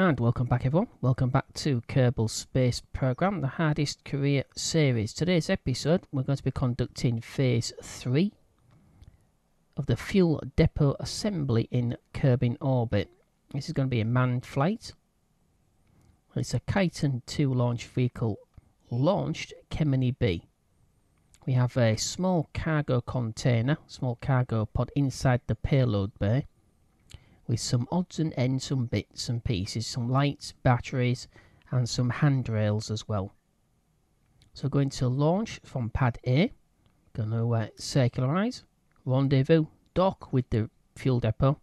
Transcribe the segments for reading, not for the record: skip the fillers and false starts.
And welcome back everyone, welcome back to Kerbal Space Program, the hardest career series. Today's episode we're going to be conducting phase 3 of the fuel depot assembly in Kerbin orbit. This is going to be a manned flight. It's a Chiton 2 launch vehicle launched Kemeny B. We have a small cargo container, small cargo pod inside the payload bay, with some odds and ends, some bits and pieces, some lights, batteries and some handrails as well. So going to launch from pad A, going to circularize, rendezvous, dock with the fuel depot,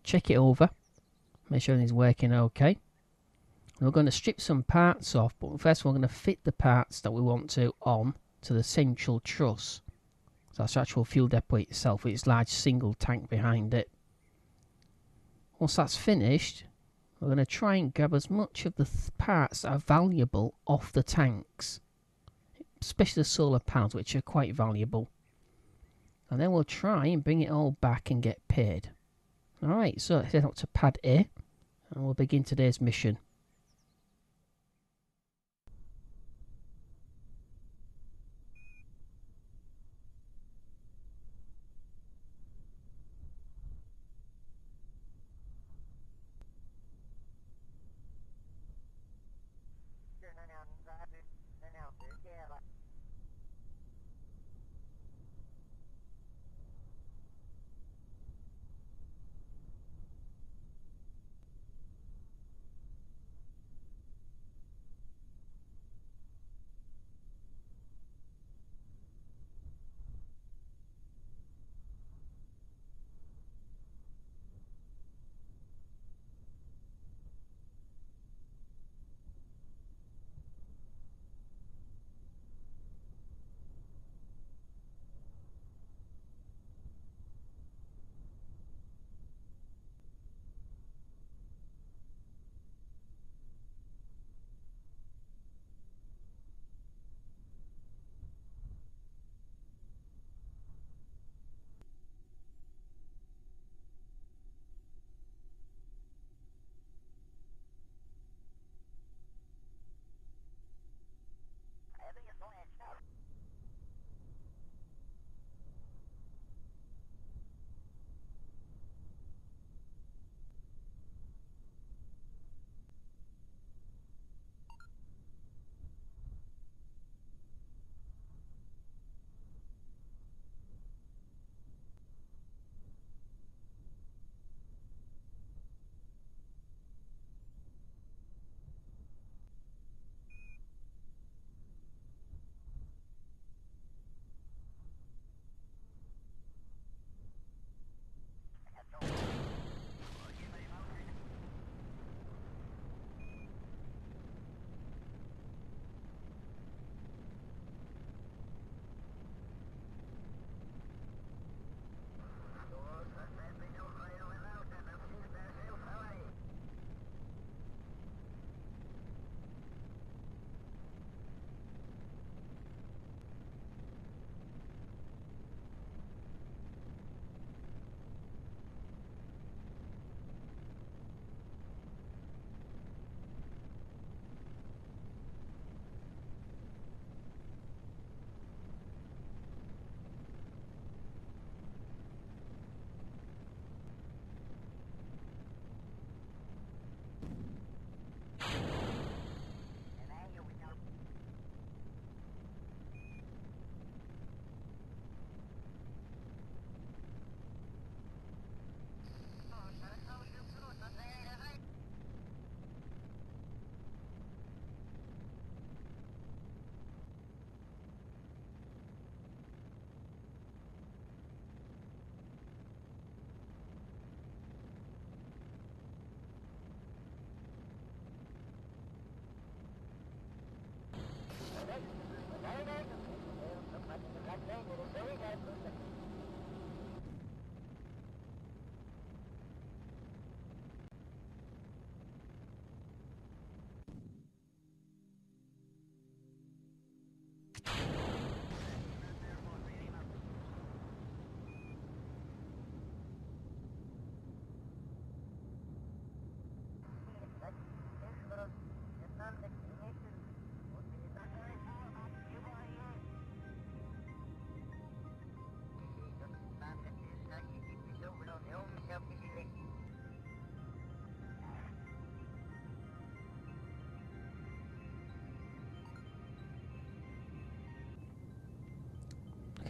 check it over, make sure it's working okay. And we're going to strip some parts off, but first we're going to fit the parts that we want to on to the central truss. So that's the actual fuel depot itself, with its large single tank behind it. Once that's finished, we're going to try and grab as much of the parts that are valuable off the tanks, especially the solar panels, which are quite valuable. And then we'll try and bring it all back and get paid. Alright, so let's head up to pad A and we'll begin today's mission.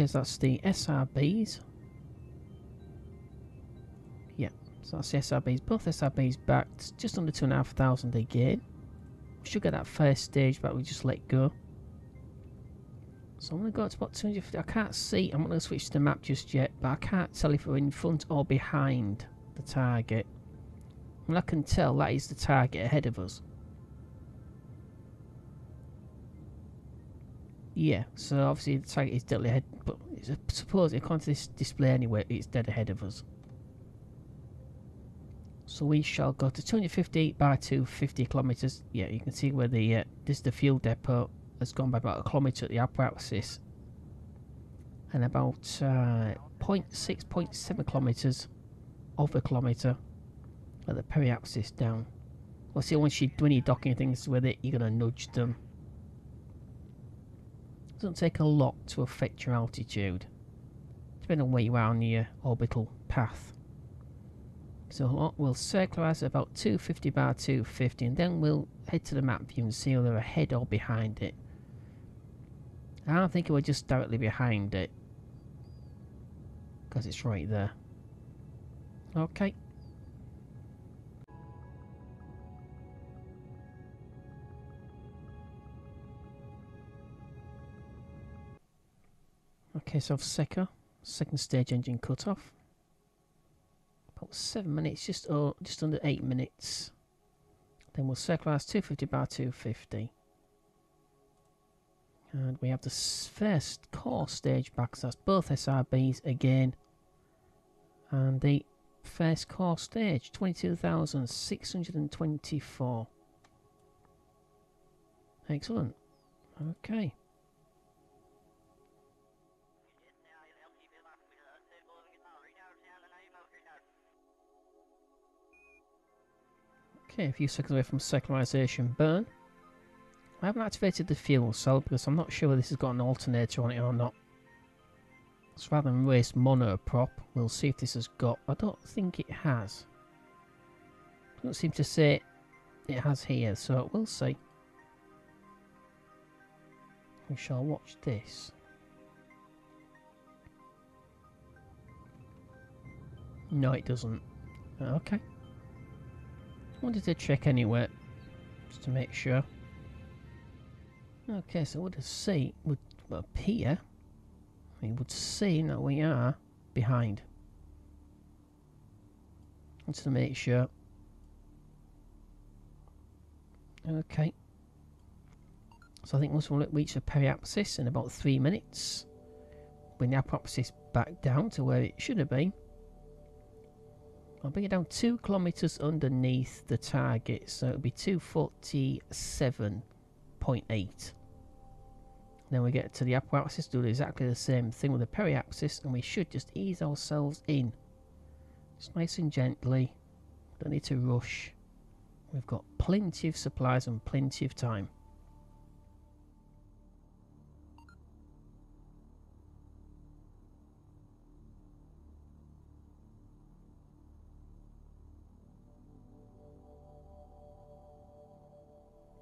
Okay, so that's the SRBs. Yeah, so that's the SRBs. Both SRBs backed, just under 2,500 again. We should get that first stage back, we just let go. So I'm going to go to about 250. I can't see, I'm not going to switch to the map just yet, but I can't tell if we're in front or behind the target. And I can tell that is the target ahead of us. Yeah, so obviously the target is deadly ahead, but suppose according to this display anyway, it's dead ahead of us. So we shall go to 250 by 250 kilometers. Yeah, you can see where the this is the fuel depot. Has gone by about a kilometre at the apparatus, and about 0.7 kilometres of a kilometre at the periapsis down. Well, see, when you're docking things with it, you're going to nudge them. It doesn't take a lot to affect your altitude, depending on where you are on your orbital path. So we'll circularise at about 250 by 250, and then we'll head to the map view and see whether ahead or behind it. I don't think we're just directly behind it, because it's right there. Okay. Okay, so second stage engine cut off. About 7 minutes, just under 8 minutes. Then we'll circularise 250 by 250. And we have the first core stage back, so that's both SRBs again. And the first core stage, 22,624. Excellent. Okay. Okay, a few seconds away from circularisation burn. I haven't activated the fuel cell because I'm not sure whether this has got an alternator on it or not. So rather than waste monoprop, we'll see if this has got... I don't think it has. It doesn't seem to say it has here, so we'll see. We shall watch this. No, it doesn't. Okay. Wanted to check anyway, just to make sure. Okay, so what does see would appear? It would seem that we are behind. Just to make sure. Okay. So I think once we'll reach the periapsis in about 3 minutes, bring the apopsis back down to where it should have been. I'll bring it down 2 kilometers underneath the target, so it'll be 247.8. Then we get to the apparatus, do exactly the same thing with the periapsis, and we should just ease ourselves in. Just nice and gently. Don't need to rush. We've got plenty of supplies and plenty of time.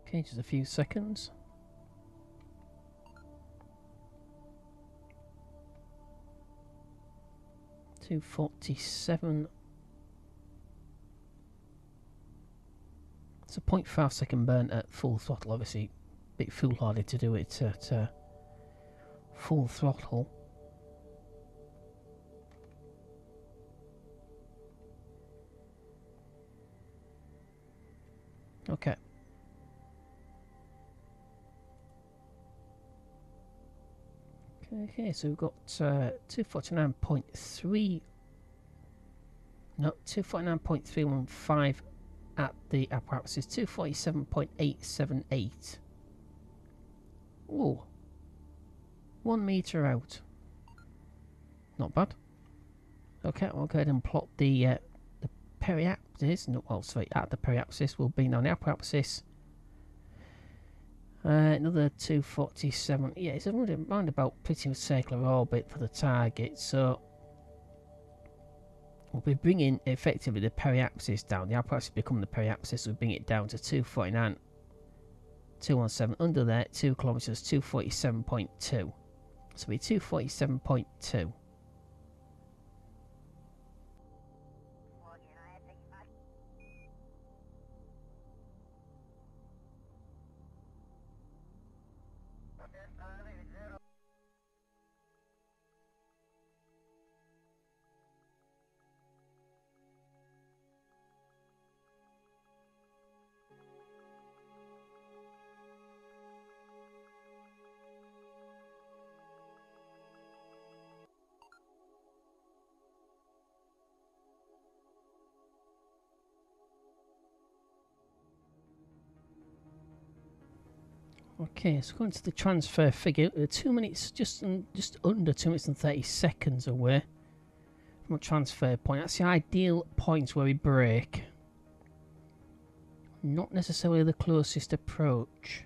Okay, just a few seconds. .47. It's a 0.5 second burn at full throttle. Obviously, a bit foolhardy to do it at full throttle. Okay. Okay, so we've got 249.3. No, 249.315 at the apparatus is 247.878. Oh, 1 meter out. Not bad. Okay, I'll go ahead and plot the periapsis. No, well, sorry, at the periapsis will be on the apparatus. Another 247. Yeah, it's a roundabout pretty circular orbit for the target, so we'll be bringing effectively the periapsis down. The apparatus become the periapsis, we'll bring it down to 249.217. Under there, 2 kilometers, 247.2. So we're 247.2. Okay, so going to the transfer figure, 2 minutes, just under 2 minutes and 30 seconds away from a transfer point. That's the ideal point where we brake. Not necessarily the closest approach.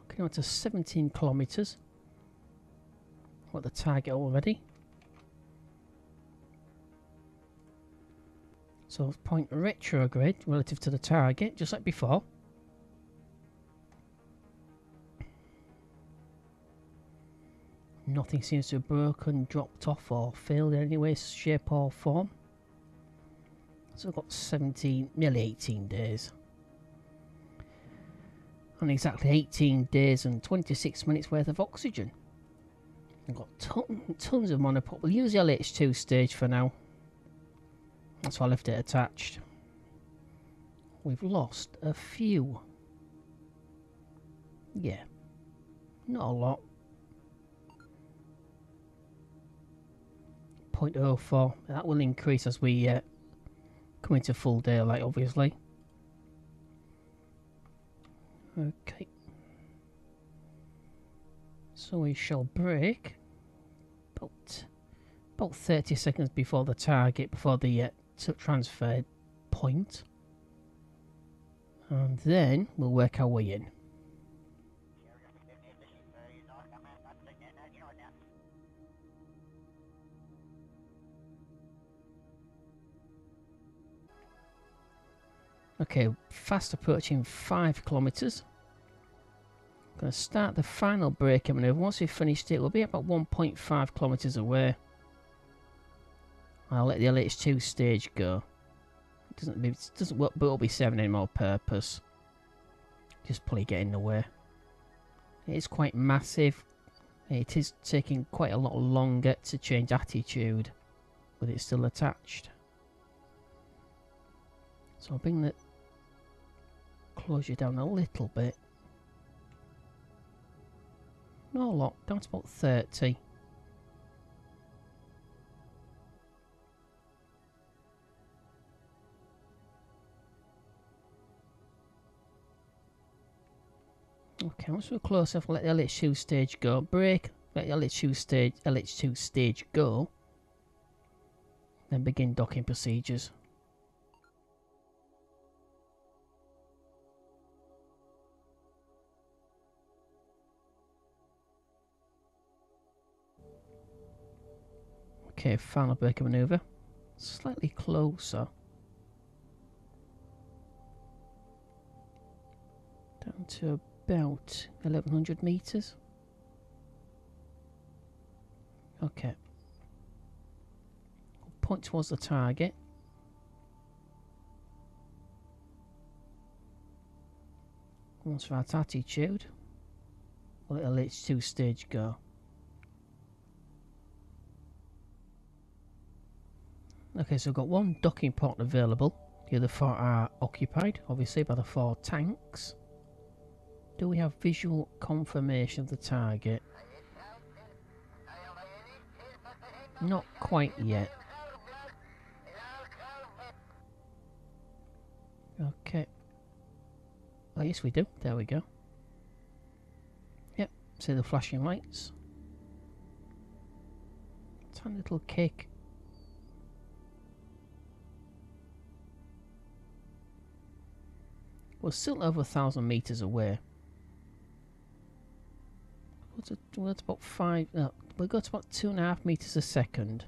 Okay, on to 17 kilometers. What the target already. So point retrograde relative to the target, just like before. Nothing seems to have broken, dropped off or failed in any way, shape or form. So we've got 17, nearly 18 days. And exactly 18 days and 26 minutes worth of oxygen. We've got tons of monopop. We'll use the LH2 stage for now. That's why I left it attached. We've lost a few. Yeah. Not a lot. 0.04. That will increase as we come into full daylight, obviously. Okay. So we shall brake about 30 seconds before the target, before the transfer point. And then we'll work our way in. Okay, fast approaching 5 kilometers. Going to start the final braking maneuver. Once we've finished it, we'll be about 1.5 kilometers away. I'll let the LH2 stage go. It doesn't work, but it'll be serving any more purpose. Just probably get in the way. It is quite massive. It is taking quite a lot longer to change attitude, but it's still attached. So I'll bring the closure down a little bit. Not a lot, down to about 30. Okay, once we're close enough, let the LH2 stage go. Brake, let the LH2 stage go. Then begin docking procedures. Okay, final braking maneuver. Slightly closer. Down to about 1100 meters. Okay. We'll point towards the target. Once we're at attitude, we'll let the LH2 stage go. Okay, so we've got one docking port available. The other 4 are occupied, obviously, by the 4 tanks. Do we have visual confirmation of the target? Not quite yet. Okay. Oh, yes, we do. There we go. Yep, see the flashing lights. Tiny little kick. We're still over 1,000 meters away. We're at about 5. No, we'll go to about 2.5 meters a second.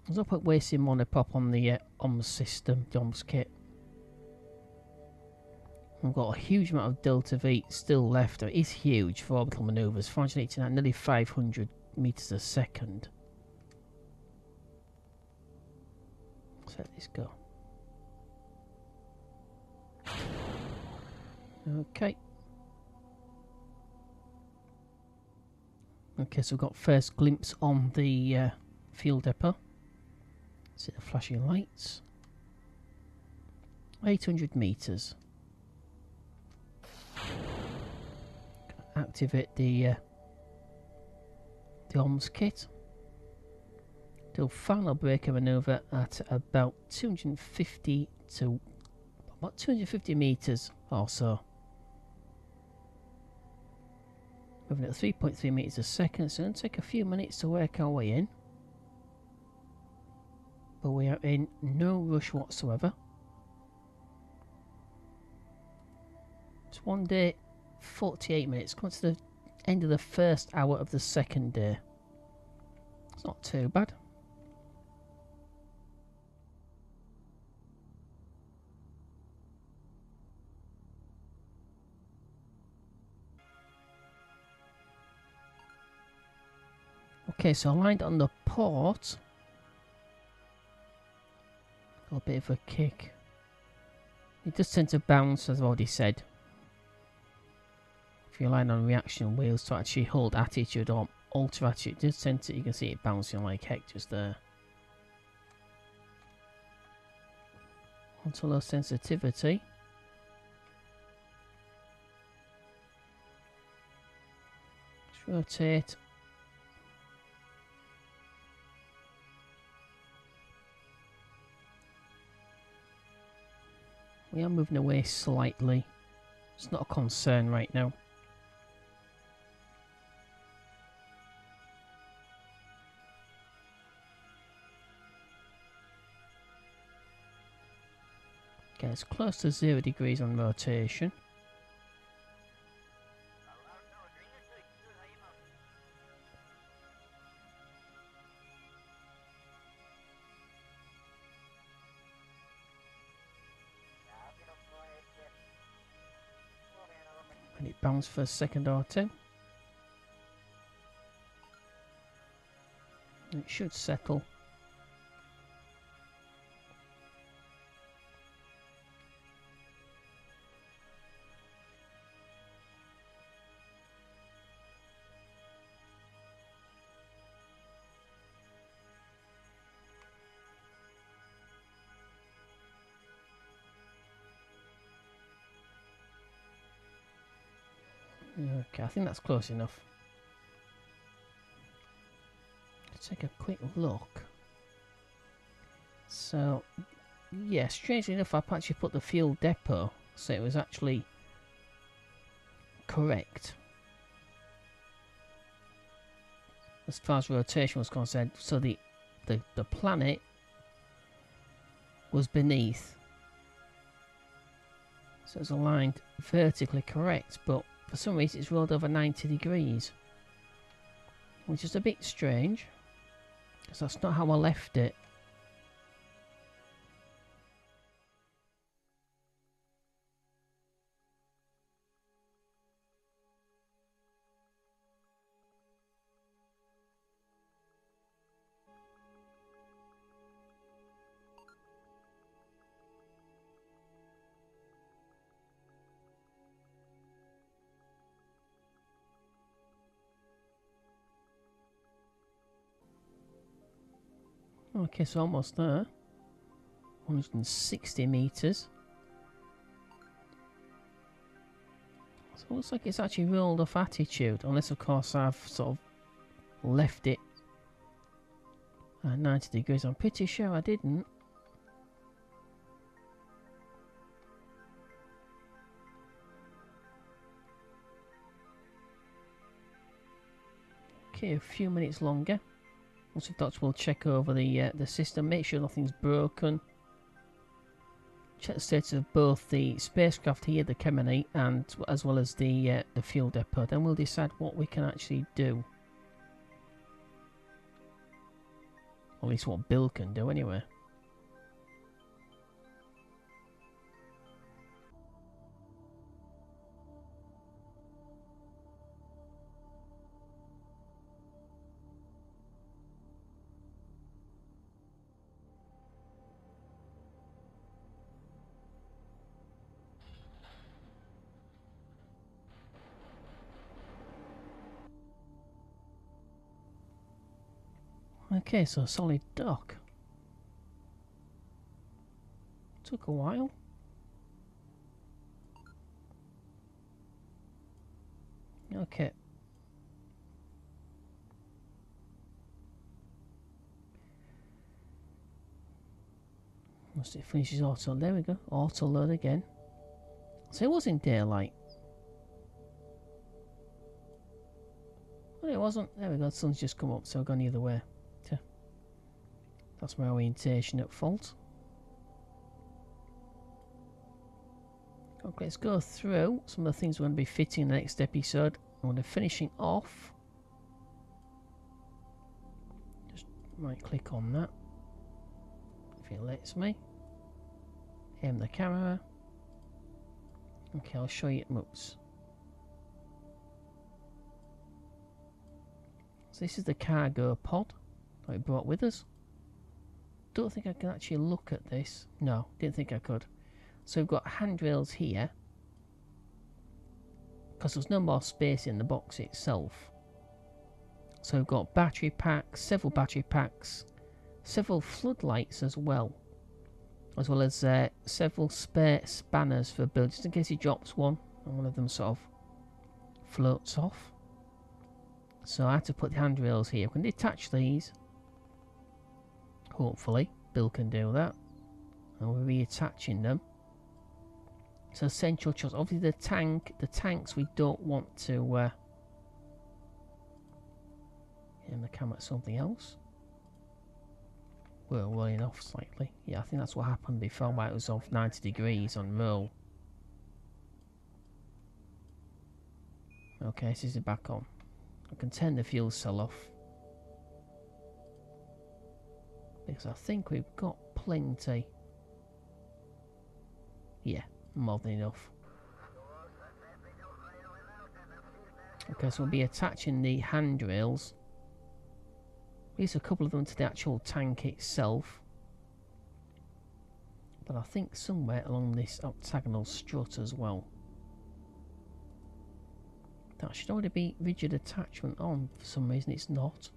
There's no point wasting monopop on the OMS system, the OMS kit. We've got a huge amount of delta V still left. It is huge for orbital manoeuvres. 489, nearly 500 meters a second. Let's let this go. Okay. Okay, so we've got first glimpse on the fuel depot. See the flashing lights. 800 meters. Activate the OMS kit. Do final breaker maneuver at about 250 to about 250 meters or so. Moving at 3.3 meters a second, so it'll take a few minutes to work our way in. But we are in no rush whatsoever. It's 1 day, 48 minutes. Coming to the end of the first hour of the second day. It's not too bad. Okay, so aligned on the port. Got a bit of a kick. It does tend to bounce, as I've already said. If you align on reaction wheels to actually hold attitude or alter attitude, it does tend to, you can see it bouncing like heck just there. Onto low sensitivity. Just rotate. We are moving away slightly. It's not a concern right now. Okay, it's close to 0 degrees on rotation. And it bounced for a second or two. It should settle. Okay, I think that's close enough. Let's take a quick look. So, yeah, strangely enough, I've actually put the fuel depot, so it was actually correct as far as rotation was concerned. So the planet was beneath, so it's aligned vertically correct, but for some reason it's rolled over 90 degrees, which is a bit strange, because that's not how I left it. Okay, so almost there. 160 meters. So it looks like it's actually rolled off attitude, unless of course I've sort of left it at 90 degrees. I'm pretty sure I didn't. Okay, a few minutes longer. Once the doctor will check over the system, make sure nothing's broken. Check the status of both the spacecraft here, the Kerbin, and as well as the fuel depot. Then we'll decide what we can actually do. Or at least what Bill can do anyway. Okay, so solid dock. Took a while. Okay. Once it finishes auto, there we go. Auto load again. So it was in daylight. Well, it wasn't. There we go. The sun's just come up, so I've gone either way. That's my orientation at fault. Okay, let's go through some of the things we're going to be fitting in the next episode. I'm going to finishing off. Just right click on that. If it lets me. Aim the camera. Okay, I'll show you it moves. So this is the cargo pod that we brought with us. Don't think I can actually look at this. No, didn't think I could. So we've got handrails here. Because there's no more space in the box itself. So we've got battery packs, several battery packs, several floodlights as well as several spare spanners for build, just in case he drops one and one of them sort of floats off. So I had to put the handrails here. We can detach these. Hopefully, Bill can do that. And we're reattaching them. So essential choice. Obviously the tanks we don't want to aim the camera at something else. We're rolling off slightly. Yeah, I think that's what happened before, why it was off 90 degrees on roll. Okay, this is it back on. I can turn the fuel cell off. Because I think we've got plenty. Yeah, more than enough. Okay, so we'll be attaching the handrails. There's a couple of them to the actual tank itself. But I think somewhere along this octagonal strut as well. That should already be rigid attachment on. For some reason it's not.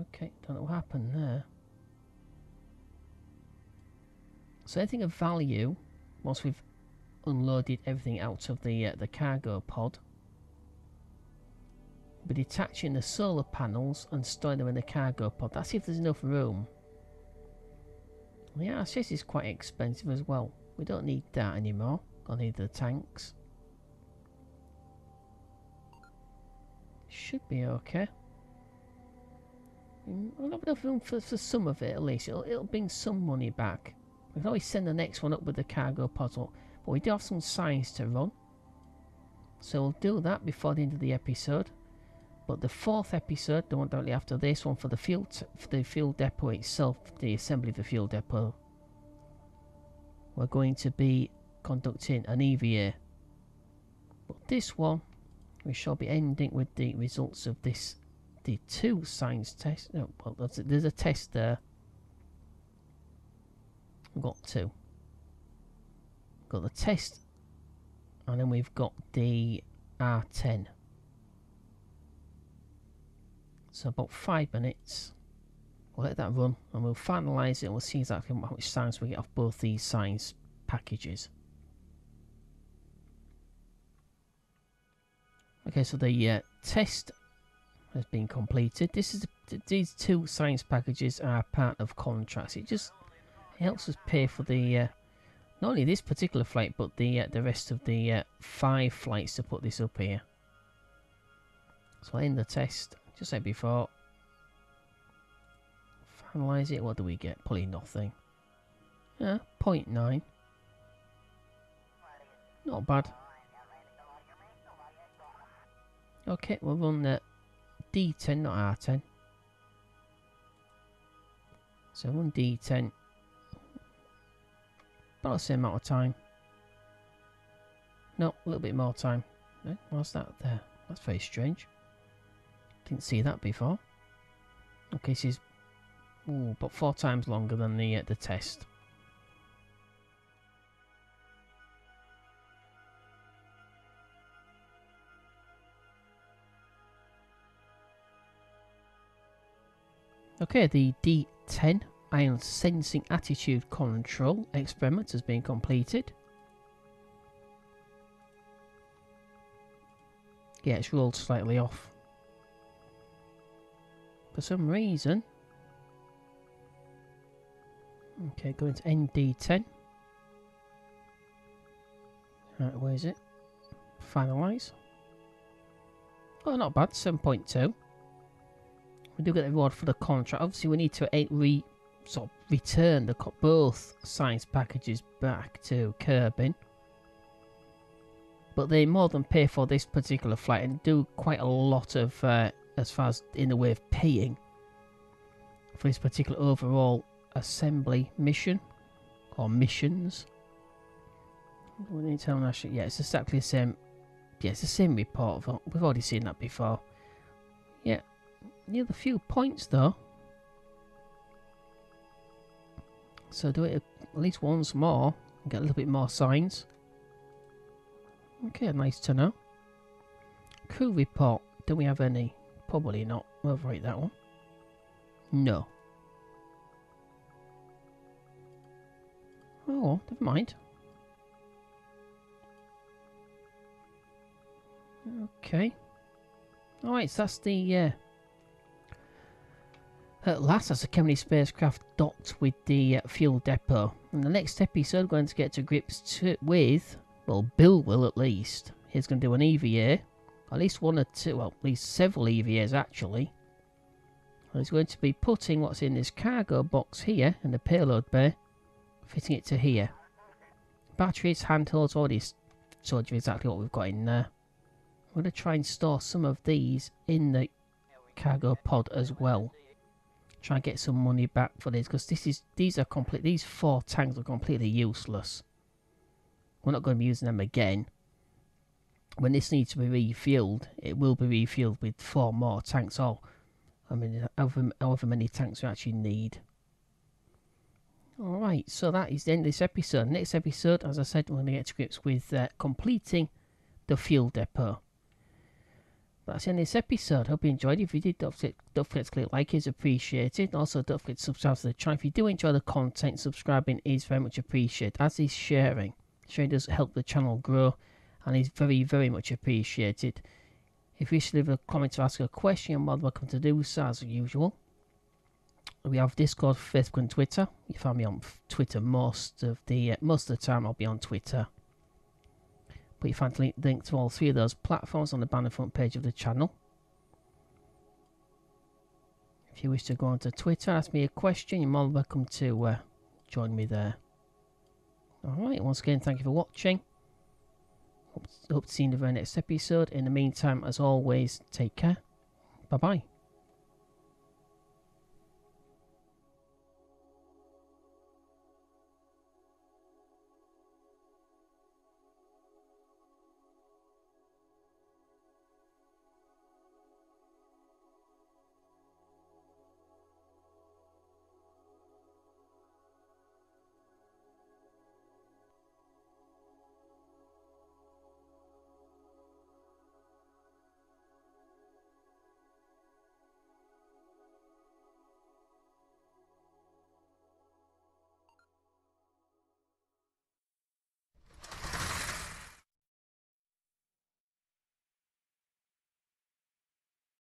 Okay, don't know what happened there. So anything of value, once we've unloaded everything out of the cargo pod, we'll be detaching the solar panels and storing them in the cargo pod. That's if there's enough room. The RCS is quite expensive as well. We don't need that anymore. Don't need the tanks. Should be okay. I'll have enough room for some of it at least. It'll bring some money back. We can always send the next one up with the cargo puzzle. But we do have some science to run. So we'll do that before the end of the episode. But the fourth episode, the one directly after this one, for the fuel depot itself, the assembly of the fuel depot, we're going to be conducting an EVA. But this one, we shall be ending with the results of this, the 2 science tests. No, well, there's a test there. We've got 2. We've got the test, and then we've got the R10. So about 5 minutes. We'll let that run and we'll finalise it and we'll see exactly how much science we get off both these science packages. Okay, so the test has been completed. These 2 science packages are part of contracts. It helps us pay for the not only this particular flight but the rest of the 5 flights to put this up here. So I'll end the test. Just like before. Finalise it. What do we get? Probably nothing. Yeah, 0.9. Not bad. Okay, we'll run the D10, not R10. So run D10. About the same amount of time. No, a little bit more time. What's that there? That's very strange. Didn't see that before. Okay, this is about 4 times longer than the test. Okay, the D10 ion sensing attitude control experiment has been completed. Yeah, it's rolled slightly off. For some reason. Okay, going to ND10. Right, where is it? Finalise. Oh, not bad, 7.2. We do get the reward for the contract. Obviously, we need to return both science packages back to Kerbin. But they more than pay for this particular flight and do quite a lot of, as far as in the way of paying for this particular overall assembly mission or missions. We need to tell them actually, yeah, it's exactly the same. Yeah, it's the same report. We've already seen that before. Yeah, near the few points though. So do it at least once more and get a little bit more signs. Okay, nice to know. Crew report. Do we have any? Probably not. We'll overrate that one. No. Oh, well, never mind. Okay. Alright, so that's the at last, that's the Kerbin spacecraft docked with the fuel depot. In the next episode, we're going to get to grips with, well, Bill will at least. He's going to do an EVA, at least one or two, well, at least several EVAs actually. And he's going to be putting what's in this cargo box here in the payload bay, fitting it to here. Batteries, handhelds, already showed you exactly what we've got in there. I'm going to try and store some of these in the cargo pod as well. Try and get some money back for this, because these 4 tanks are completely useless. We're not going to be using them again. When this needs to be refueled, it will be refueled with 4 more tanks. Or, I mean, however many tanks we actually need. Alright, so that is the end of this episode. Next episode, as I said, we're going to get to grips with completing the fuel depot. That's the end of this episode. Hope you enjoyed it. If you did, don't forget to click like, it's appreciated. Also, don't forget to subscribe to the channel. If you do enjoy the content, subscribing is very much appreciated, as is sharing. Sharing does help the channel grow and is very, very much appreciated. If you wish to leave a comment or ask a question, you're more than welcome to do so, as usual. We have Discord, Facebook and Twitter. You find me on Twitter most of the time. I'll be on Twitter. But you find the link to all 3 of those platforms on the banner front page of the channel. If you wish to go onto Twitter, ask me a question, you're more than welcome to join me there. Alright, once again, thank you for watching. Hope to see you in the very next episode. In the meantime, as always, take care. Bye bye.